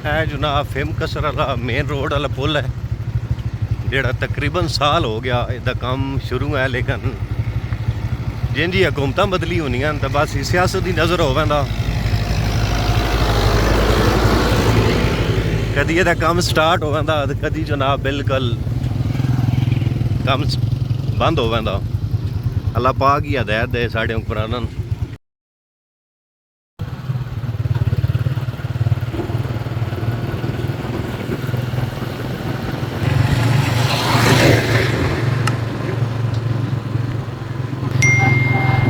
है जनाब फेम कसर वाला मेन रोड वाला पुल है जोड़ा तकरीबन साल हो गया इसका काम शुरू है लेकिन जिन जी हुकूमत बदली होनी तो बस सियासत की नज़र हो पैंदा कदी ये काम स्टार्ट हो पैंदा कदी जनाब बिल्कुल काम बंद हो पैंदा अल्लाह पाक ही हदायत दे साढ़े हुक्मरानां नूं।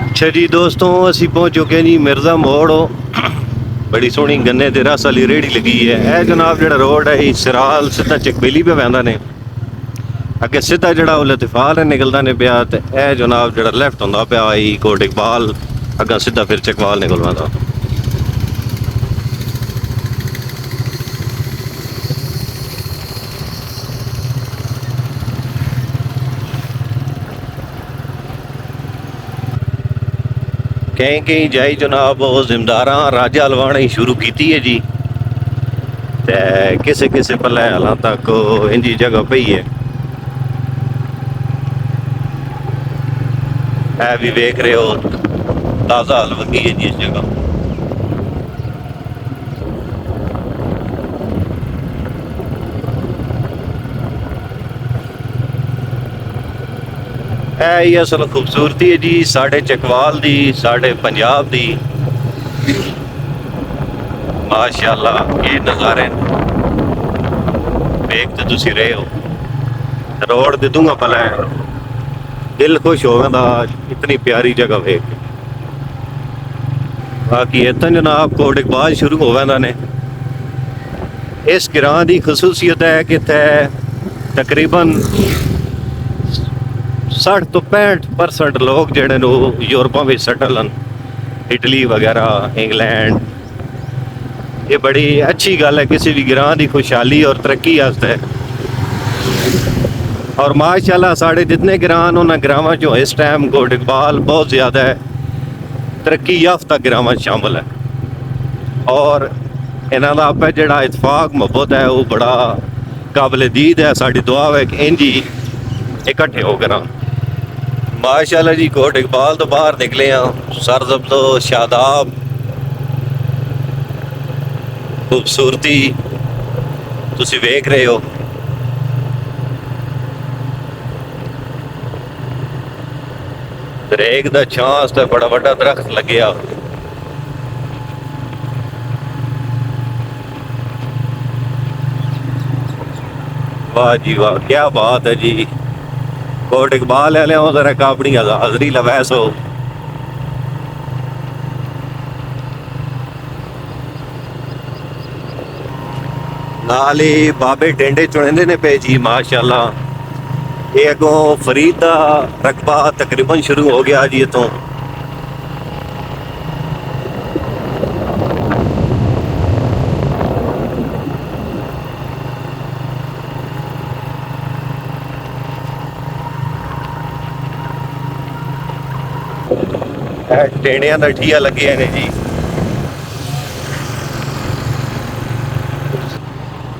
अच्छा जी दोस्तों असी पहुँच चुके हैं जी मिर्ज़ा मोड़ बड़ी सोहनी गन्ने ते रस वाली रेहड़ी लगी है। यह जनाब जो रोड है सिराल सीधा चकबेली पे पैंदा ने अगे सीधा जोड़ा लतिफाल है निकलता ने पाया तो यह जनाब जो लैफ्ट होंदा पाया कोट इकबाल अगा सीधा फिर चकवाल निकल पाता। कहीं कहीं जाई जनाब जिमदार राजा लवाने शुरू की है जी ते किसे किसे पल्ले हाल तक इंजी जगह पई है। है भी वेख रहे हो ताज़ा हाल वगी है जी इस जगह। है ही असल खूबसूरती है जी साढ़े चकवाल दी साढ़े पंजाब दी माशाअल्लाह ये नज़ारे वेख तो तुसी रहे हो रोड दे दूंगा भला दिल खुश हो गया इतनी प्यारी जगह वेख के। बाकी इतना जनाब कोट इकबाल शुरू हो गया ने इस ग्रां की खसूसियत है कि तकरीबन 60 तो 65% लोग जेडे नो यूरोपा में सैटल हैं इटली वगैरह इंग्लैंड। ये बड़ी अच्छी गल है किसी भी ग्रां की खुशहाली और तरक्की वास्ते और माशाल्लाह साढ़े जितने ग्रां उन्होंने ग्रावां चो इस टाइम कोट इकबाल बहुत ज़्यादा है तरक्की याफ्ता ग्रावां शामिल है और इन्हों का आपे जोड़ा इतफाक मुहब्बत है वो बड़ा काबिल दीद है। साड़ी दुआ है कि इंज ही इकट्ठे हो कर माशाल्लाह जी कोट इकबाल तो बाहर निकले हैं सरजब तो शादाब खूबसूरती तुसी वेख रहे हो। दरेक दा छां ते बड़ा बड़ा दरख्त लगे वाह जी वाह क्या बात है जी कोट इकबाल वाले हो जरा अपनी हाजरी लवैस हो। नाल ही बाबे टेंडे चुनेंदे ने पे जी माशाल्लाह। ये अगों फरीद का रकबा तकरीबन शुरू हो गया जी इतों टेंडिया का ठीया लगे ने जी।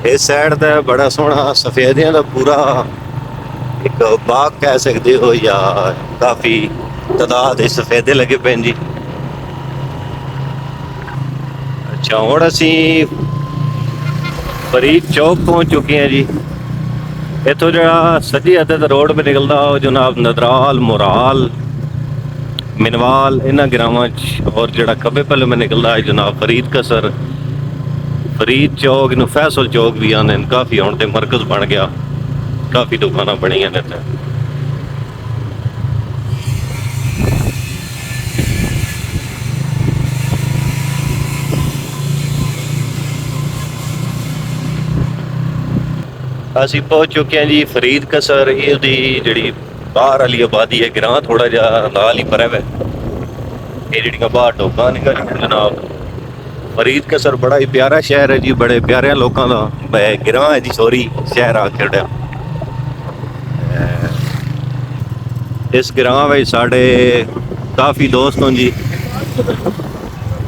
इस साइड का बड़ा सोहना सफेदियां का पूरा एक बाग कह सकते हो या काफ़ी तादाद सफेदे लगे पे जी। अच्छा हुण असी फरीद चौक पहुँच चुके हैं जी। इतों जो सज्जी अद्धे रोड पर निकलता हो जनाब नदराल मुराल मिनवाल इन्होंने ग्रावां और जोड़ा खब्बे पल्ले में निकलता है जनाब फरीद कसर फरीद चौक इन फैसल चौक भी आने काफ़ी हुण ते मरकज़ बन गया काफ़ी दुकाना बनिया ने। असी पहुँच चुके हैं जी फरीद कसर ये जी बाहर वाली आबादी है ग्रां थोड़ा जा नाल ही पर है ये जी बाहर टोका निकल जनाब। फरीद कसर बड़ा ही प्यारा शहर है जी बड़े प्यारे लोगों का ग्रां है जी सॉरी शहर आखिर इस ग्रां में साढ़े काफ़ी दोस्त हों जी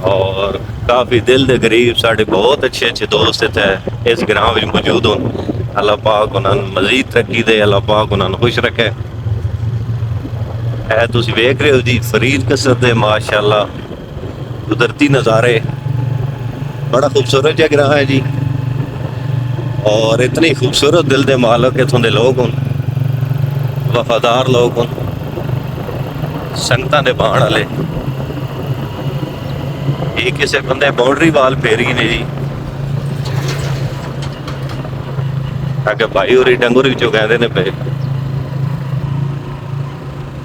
और काफ़ी दिल के करीब साढ़े बहुत अच्छे अच्छे दोस्त इतने इस ग्राम में मौजूद हों। अल्लाह पाक उन्होंने मजीद तरक्की दे, अल्लाह पाक उन्होंने खुश रखे। है तुम वेख रहे हो जी फरीद कसर दे माशाल्लाह कुदरती नज़ारे, बड़ा खूबसूरत जह ग्रां है जी। और इतनी खूबसूरत दिल दे मालक इतों के लोग हों, वफादार लोग हों, संगतां दे बाण वाले। ये किसी बंदे बाउंड्री वाल फेरी ने जी, अगे भाई होरी डंगर विचों कहते ने पे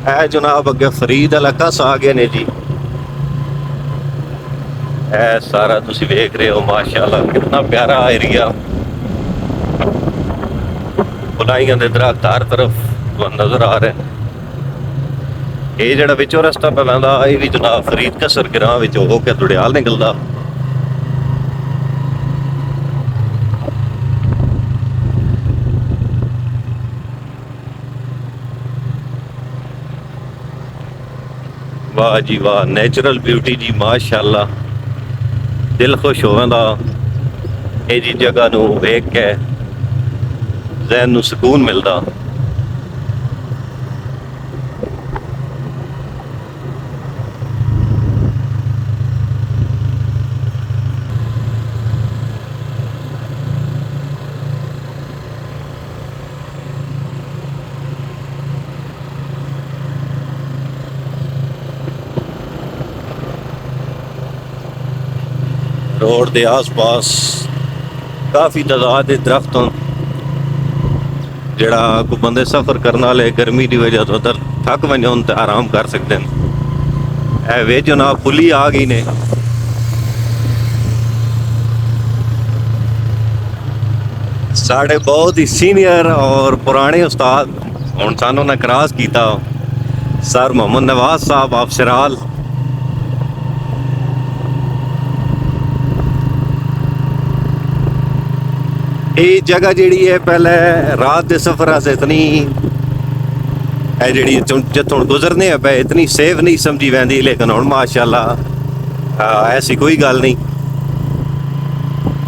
है जनाब अगे फरीद वाला कस आ गए ने जी। है सारा तुसी वेख रहे हो माशाल्लाह कितना प्यारा एरिया, बुलाइयां दे दरख्त हर तरफ नजर आ रहे हैं। ये जड़ा विचों रस्ता पे लैंदा ये भी जनाब फरीद कसर ग्रां विच हो के दुड़ियाल निकलदा। वाह जी वाह, नेचुरल ब्यूटी जी माशाल्लाह, दिल खुश होवेंदा ये जी जगह नू वेख के, ज़हन नू सुकून मिलदा। रोड के आस पास काफ़ी तादाद के दरख्त हों, जड़ा को बंदे सफ़र करने वाले गर्मी की वजह तो उधर थक वजन तो आराम कर सकते हैं। वे जनाब पुली आ गई ने, साढ़े बहुत ही सीनियर और पुराने उस्ताद हुण सानू ने क्रॉस किया, सर मोहम्मद नवाज साहब अफसराल। ये जगह जी है पहले रात के सफर से इतनी है जी जितों गुजरने पे इतनी सेफ नहीं समझी वैंदी, लेकिन हुण माशाल्लाह ऐसी कोई गल नहीं,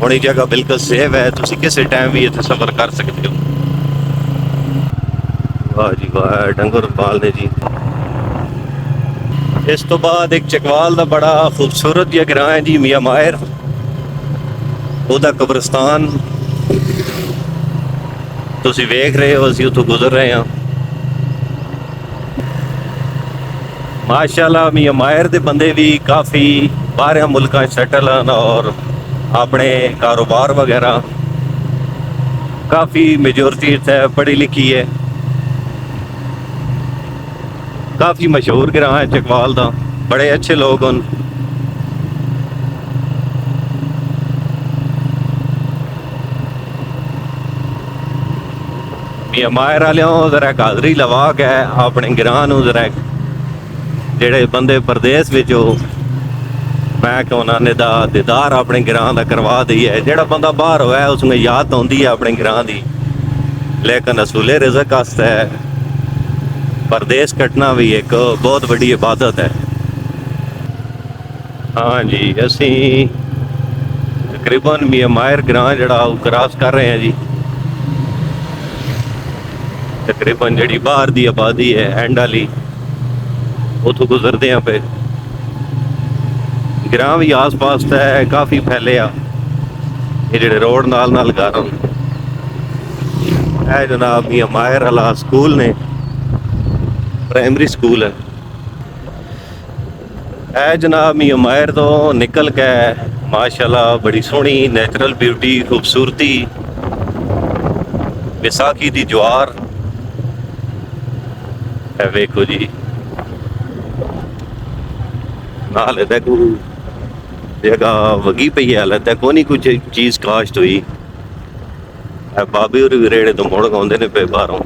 हुण ये जगह बिल्कुल सेफ है, तुसी किसी टाइम भी इतने सफर कर सकते हो। वाह जी वाह, डंगर पाल ने जी। इस तो बाद एक चकवाल का बड़ा खूबसूरत जहा ग्रां है जी, मियां माहिर, ओदा कब्रिस्तान तुसी वेख रहे हो, असीं उत्थों गुजर रहे हैं। माशाल्लाह मियां माहिर दे बंदे भी काफ़ी बाहर मुल्कां सैटल हैं और अपने कारोबार वगैरह, काफ़ी मेजोरिटी इत्थे पढ़ी लिखी है। काफ़ी मशहूर ग्रां है चकवाल दा, बड़े अच्छे लोग हैं। मियां माहिर वालों जरा हाजरी लवा के अपने ग्रां नूं जरा जेड़े बंदे परदेस विच हो, मैं कि उन्होंने दा दीदार अपने ग्रां का करवा दी है। जेड़ा बंदा बाहर होया उसमें याद आती है अपने ग्रां की, लेकिन असूले रिज़क आस्ते परदेस कटना भी एक बहुत बड़ी इबादत है। हाँ जी, असी तकरीबन मियां माहिर ग्रां जड़ा क्रॉस कर रहे हैं जी। तकरीबन जी बाहर की आबादी है एंड वाली, उतों गुजरते हैं पे। ग्रां भी आस पास है काफ़ी फैले आ, ये जेडे रोड नाल नाल घर है जनाब मियां माहिर वाला स्कूल ने, प्राइमरी स्कूल है जनाब। मियां माहिर तो निकल के माशाल्लाह बड़ी सोहनी नेचुरल ब्यूटी खूबसूरती, विसाखी दी ज्वार है, वेखो जी नाल देखो जगह वगी पई है, हालत को नहीं कुछ चीज़ काश्त हुई है। बाबे और रेड़े तो मुड़ आते ने पे बाहरों।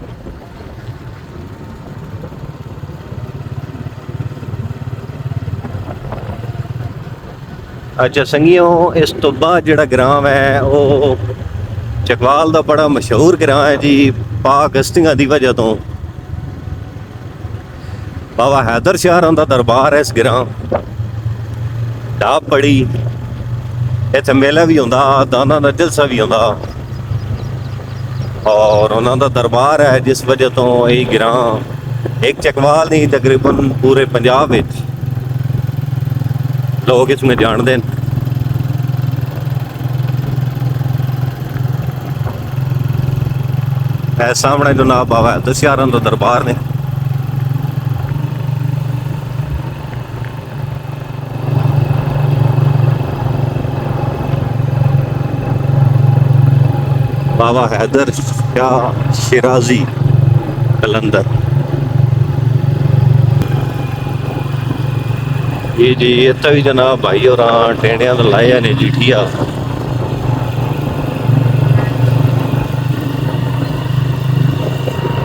अच्छा संगियों, इस तो बाद जड़ा ग्राम है वो चकवाल का बड़ा मशहूर ग्रां है जी, पाक हस्तियां की वजह तो। बाबा हैदर शाह दा दरबार है इस ग्रां, ਢਾਬ ਬੜੀ ਇੱਥੇ ਮੇਲਾ ਵੀ ਹੁੰਦਾ, ਦਾਨਾਂ ਦਾ ਜਲਸਾ ਵੀ ਹੁੰਦਾ ਔਰ ਉਹਨਾਂ ਦਾ ਦਰਬਾਰ ਹੈ, ਜਿਸ ਵਜ੍ਹਾ ਤੋਂ ਇਹ ਗਿਰਾਂ ਇੱਕ ਚਕਵਾਲ ਨਹੀਂ ਤਕਰੀਬਨ ਪੂਰੇ ਪੰਜਾਬ ਵਿੱਚ ਲੋਕ ਇਸ ਨੂੰ ਜਾਣਦੇ ਨੇ। ਇਹ ਸਾਹਮਣੇ ਜਨਾਬ ਬਾਬਾ ਦਸਿਆਰਾਂ ਦਾ ਦਰਬਾਰ ਨੇ। बाबा हैदर शाह शिराजी कलंदर। जी इतना भी जनाब भाई और टेंडिया तो लाया ने जीठिया।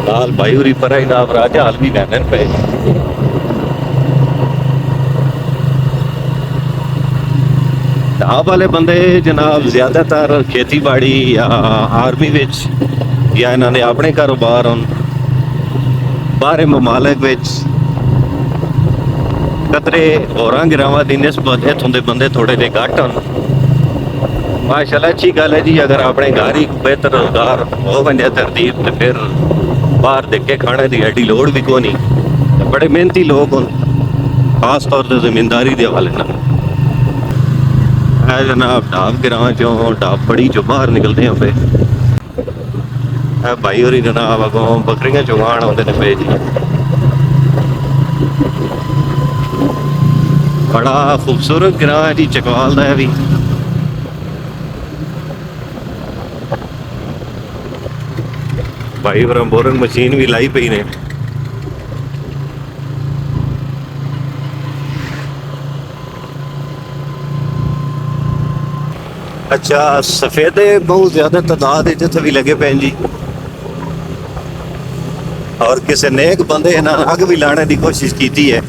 लाल भाई उरी पर जनाब राजा हाल भी लैन पे। ढाब वाले बंदे जनाब ज्यादातर खेतीबाड़ी या आर्मी विच या इन्होंने अपने कारोबार बाहर ममालिक विच कतरे होर गिरावां दी निस्बत इत्थों दे बंदे थोड़े जे घट हन। माशाल्लाह अच्छी गल है जी। अगर अपने घर ही बेहतर रोजगार हो बने तरतीब तो फिर बाहर देख के खाने की एडी लोड़ भी कोई नहीं। बड़े मेहनती लोग हन, खास तौर पर जमींदारी के हवाले नाल। है जनाब ढाब गिरां चो ढाब बड़ी चो बाहर निकलते हैं पे। है भाई होरी जनाब अगों बकरियां चुगान आते ने पे जी। बड़ा खूबसूरत गिरां है जी चकवाल का भी। भाई होर बोरन मशीन भी लाई पई ने। अच्छा सफेदे बहुत ज्यादा तादाद जिथे भी लगे पे जी और किसी नेक बंदे ना अग भी लाने की कोशिश की है।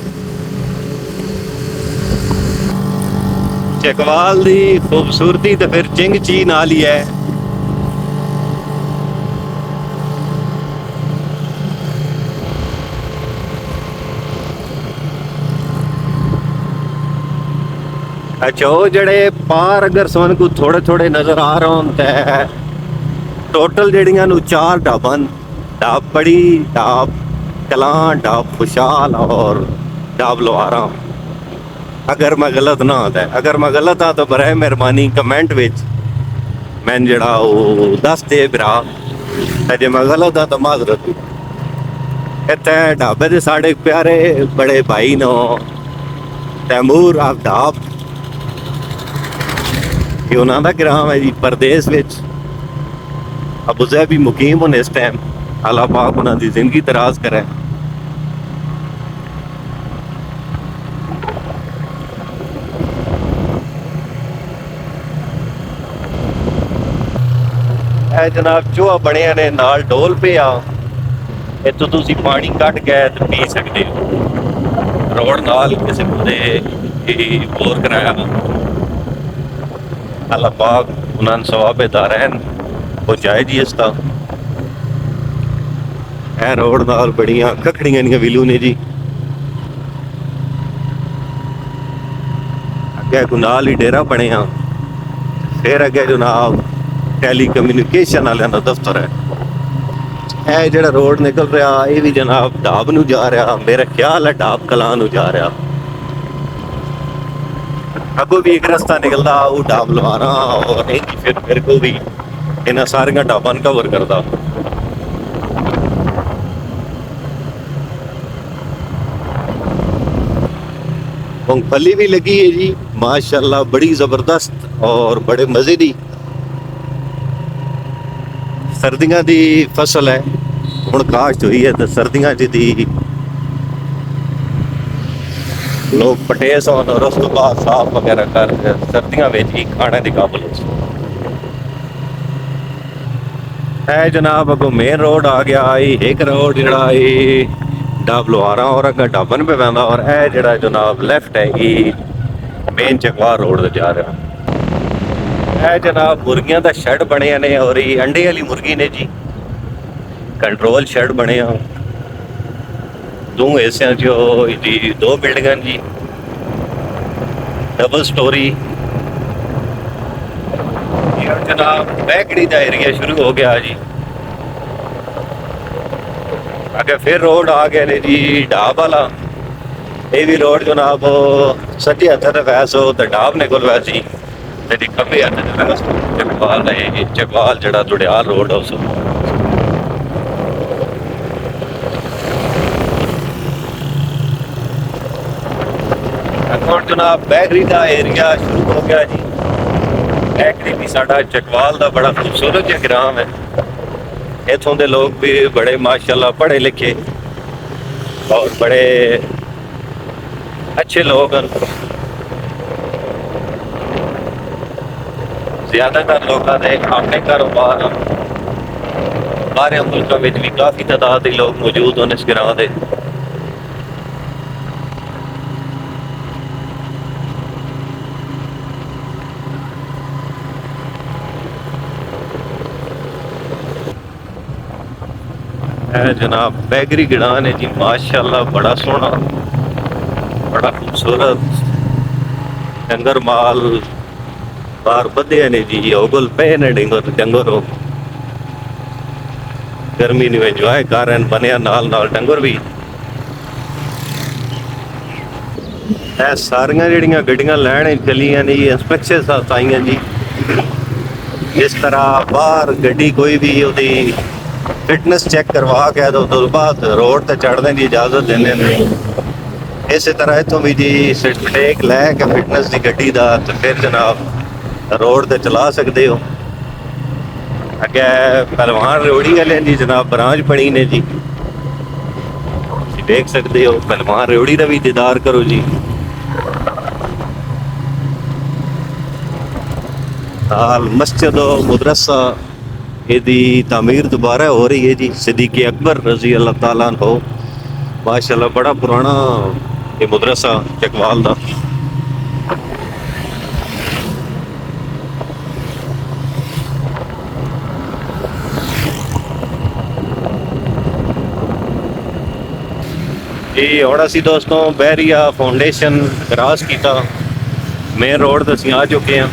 चकवाल की खूबसूरती तो फिर चिंग ची नाल ही है। अच्छा वो जड़े पार अगर सन को थोड़े थोड़े नजर आ रहे हों टोटल जड़ियां चार ढाबन ढाब बड़ी ढाब कलां ढाब खुशहाल और ढाब लोहारा। अगर मैं गलत ना आता है, अगर मैं गलत हाँ तो बराए मेहरबानी कमेंट विच मैं जड़ा वो दस दे भरा। जे मैं गलत हाँ तो माजरत। इतने ढाबे दे साढ़े प्यारे बड़े भाई नो तैमूर आप ढाब ये उन्होंने ग्राम है जी परदेश विच अबू ज़ैबी मुकीम होने इस टाइम। अल्लाह पाक उन्होंने जिंदगी दराज करे। जनाब चूहा बने ने नाल डोल पे आ इतों तुसी पानी कट गए तो पी सकते हो। रोड नाल किसी बंदे बोर कराया। अल्लाह पाक उन्होंने सवाब दारैन पहुँचाए जी। इसका है रोड नाल बड़ियां कखड़ियां दियां विलू ने जी। अगे गुनाल ही डेरा बने फिर अगे जनाब टैली कम्यूनिकेशन वाले का दफ्तर है। जड़ा रोड निकल रहा ये भी जनाब ढाब नूं जा रहा। मेरा ख्याल है ढाब कलां नूं जा रहा। अगों भी एक रास्ता निकलता वो ढाब लोहारा और फिर मेरे को भी इन्होंने सारिया ढाबन कवर करता। मूंगफली भी लगी है जी माशाल्लाह बड़ी जबरदस्त और बड़े मजे की। सर्दियों की फसल है हुण काश्त हुई है तो सर्दियों दी लोग पटेस और उस तो बाद साफ वगैरह कर सर्दियों में ही खाने की काबल है जनाब। अगो मेन रोड आ गया। एक रोड जड़ा ढाब लोहारा और अगर ढाबन पे पैंदा और यह जड़ा जनाब लैफ्ट है ये मेन चकवाल रोड से जा रहा है। जनाब मुर्गियां का शेड बने ने और ये अंडे वाली मुर्गी ने जी। कंट्रोल शेड बने दो हिस्सों चो दो बिल्डिंग जी। Double storey. ये जनाब बैकड़ी का एरिया शुरू हो गया जी। अगे फिर रोड आ गए ने जी ढाब वाला। ये भी रोड जनाब सज्जे हत्थ ते वैसो तो ढाब ने कोल वैसी ते खब्बे हत्थ ते वैसो चकवाल है जी। चकवाल जड़ा दुड़ियाल रोड है उस और जनाब बैकरी का एरिया शुरू हो गया जी। बैकरी भी साडा चकवाल का बड़ा खूबसूरत जिहा ग्राम है। इथों के लोग भी बड़े माशाल्लाह पढ़े लिखे और बड़े अच्छे लोग हैं। ज्यादातर लोगों के अपने कारोबार बाहर मुल्कों में भी काफ़ी तादाद के लोग मौजूद हैं इस ग्रां के। जनाब बैगरी गिड़ान है जी माशाल्लाह बड़ा सोहना बड़ा खूबसूरत डंगर माल बाहर बधे ने जी। ओगल पे ने डंगर गर्मी नहीं इंजॉय कर रहे हैं बनया नाल नाल डंगर भी। सारियां जिहड़ियां गड्डियां लैण चलियां ने इंस्पैक्शन आईयां जी। इस तरह बाहर गड्डी कोई भी उहदी फिटनेस चेक करवा के तो बाद रोड ते चढ़ने की इजाजत देने। इस तरह इतों भी जी सर्टिफिकेट लैके फिटनेस की गड्डी का तो फिर जनाब रोड ते चला सकते हो। अगे पहलवान रेवड़ी वाले जी जनाब ब्रांच बनी ने जी। देख सकते हो पहलवान रेवड़ी का भी दीदार करो जी। नाल मस्जिद मदरसा यदि तामीर दोबारा हो रही है जी। सिद्दीक़ अकबर रजी अल्लाह ताला हो माशाल्लाह बड़ा पुराना ये मदरसा चकवाल का। जी ਹੁਣ ਅਸੀਂ दोस्तों बैरिया फाउंडेशन क्रॉस किया मेन रोड तो ਅਸੀਂ आ चुके हैं।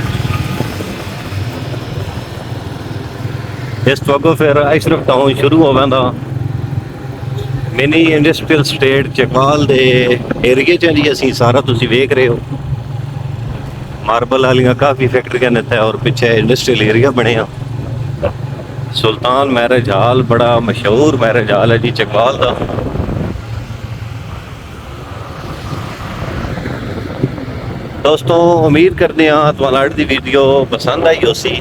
इस तो अगों फिर आइसरफ टाउन शुरू हो जाता। मिनी इंडस्ट्रियल स्टेट चकवाल के एरिए च जी असी सारा तुसी वेख रहे हो। मार्बल वाली काफ़ी फैक्ट्रियां ने इत्थे और पिछे इंडस्ट्रियल एरिया बने। सुल्तान मैरिज हाल बड़ा मशहूर मैरिज हाल है जी चकवाल का। दोस्तों उम्मीद करते हैं तुहानू अज दी वीडियो पसंद आई होसी।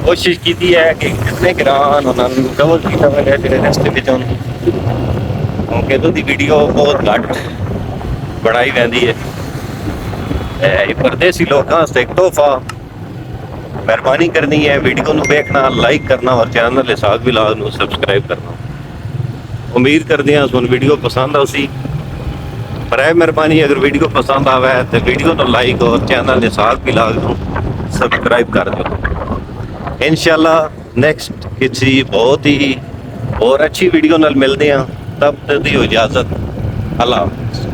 कोशिश की है कि कितने ग्रां उन्होंने कवर किया हुआ जो रस्ते में क्योंकि उहदी वीडियो बहुत घट बनाई जाती है। परदेसी लोगों से एक तोहफा मेहरबानी करनी है वीडियो को देखना लाइक करना और चैनल इसाक व्लॉग को सबसक्राइब करना। उम्मीद करते हैं तुहानू वीडियो पसंद आसी। बराए मेहरबानी अगर वीडियो पसंद आवे तो वीडियो को लाइक और चैनल इसाक व्लॉग को सबसक्राइब कर दो। इंशाल्लाह नेक्स्ट किसी बहुत ही और अच्छी वीडियो नाल मिलते हैं। तब तक दी इजाजत अल्लाह हाफ़िज़।